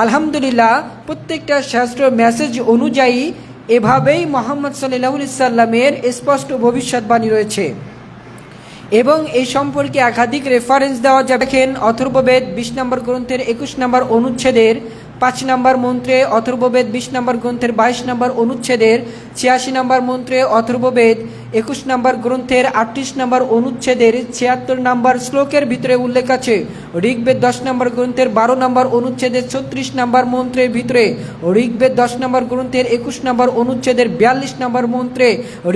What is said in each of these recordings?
আলহামদুলিল্লাহ প্রত্যেকটা শাস্ত্র মেসেজ অনুযায়ী এভাবেই মুহাম্মদ সাল্লাল্লাহু আলাইহি সাল্লামের স্পষ্ট ভবিষ্যৎবাণী রয়েছে এবং এই সম্পর্কে একাধিক রেফারেন্স দেওয়া যাবে। দেখেন অথর্ববেদ 20 নম্বর গ্রন্থের 21 নম্বর অনুচ্ছেদের 5 নম্বর মন্ত্রে, অথর্ববেদ 20 নম্বর গ্রন্থের 22 নম্বর অনুচ্ছেদের 86 নম্বর মন্ত্রে, অথর্ববেদ 21 নম্বর গ্রন্থের 38 নম্বর অনুচ্ছেদের 76 নম্বর শ্লোকের ভিতরে উল্লেখ আছে। ঋগ্বেদ 10 নম্বর গ্রন্থের 12 নম্বর অনুচ্ছেদের 36 নম্বর মন্ত্রের ভিতরে, ঋগ্বেদ 10 নম্বর গ্রন্থের 21 নম্বর অনুচ্ছেদের 42 নম্বর মন্ত্রে,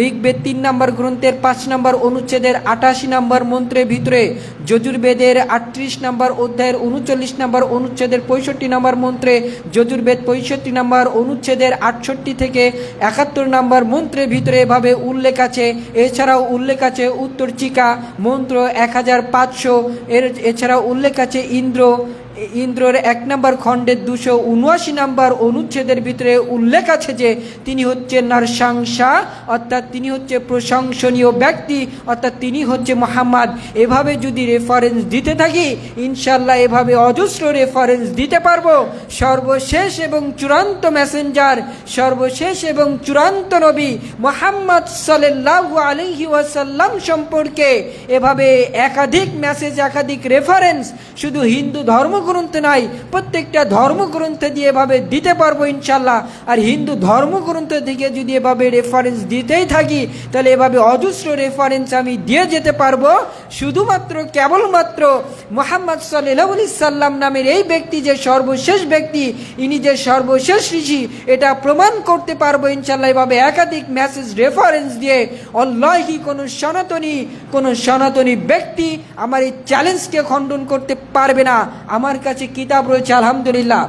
ঋগ্বেদ 3 নম্বর গ্রন্থের 5 নম্বর অনুচ্ছেদের 88 নম্বর মন্ত্রের ভিতরে, যজুর্বেদের 38 নম্বর অধ্যায়ের 39 নম্বর অনুচ্ছেদের 65 নম্বর মন্ত্রে, যজুর্বেদ 65 নম্বর অনুচ্ছেদের 68 থেকে 71 নম্বর মন্ত্রের ভিতরে এভাবে উল্লেখ আছে। এছাড়াও উল্লেখ আছে উত্তরচিকা মন্ত্র 1500, এছাড়াও উল্লেখ আছে ইন্দ্রর 1 নম্বর খণ্ডের 279 নম্বর অনুচ্ছেদের ভিতরে উল্লেখ আছে যে তিনি হচ্ছেন নরসংসা, অর্থাৎ তিনি হচ্ছে প্রশংসনীয় ব্যক্তি, অর্থাৎ তিনি হচ্ছে মুহাম্মদ। এভাবে যদি রেফারেন্স দিতে থাকি ইনশাল্লাহ এভাবে অজস্র রেফারেন্স দিতে পারবো। সর্বশেষ এবং চূড়ান্ত মেসেঞ্জার, সর্বশেষ এবং চূড়ান্ত নবী মুহাম্মদ সাল্লাল্লাহু আলাইহি ওয়াসাল্লাম সম্পর্কে এভাবে একাধিক মেসেজ, একাধিক রেফারেন্স শুধু হিন্দু ধর্মগ্রন্থে নাই, প্রত্যেকটা ধর্মগ্রন্থে দিয়ে এভাবে দিতে পারবো ইনশাল্লাহ। আর হিন্দু ধর্মগ্রন্থ থেকে যদি এভাবে রেফারেন্স দিতেই থাকি তাহলে এভাবে অজস্র রেফারেন্স আমি দিয়ে যেতে পারবো। শুধুমাত্র কেবলমাত্র মুহাম্মদ সাল্লাল্লাহু আলাইহি সাল্লাম নামের এই ব্যক্তি যে সর্বশেষ ব্যক্তি, ইনি যে সর্বশেষ ঋষি, এটা প্রমাণ করতে পারবো ইনশাল্লাহ এভাবে একাধিক মেসেজ রেফারেন্স দিয়ে। আল্লাহি কোনো সনাতনী ব্যক্তি আমার এই চ্যালেঞ্জকে খণ্ডন করতে পারবে না। আমার কাছে কিতাব রয়েছে আলহামদুলিল্লাহ।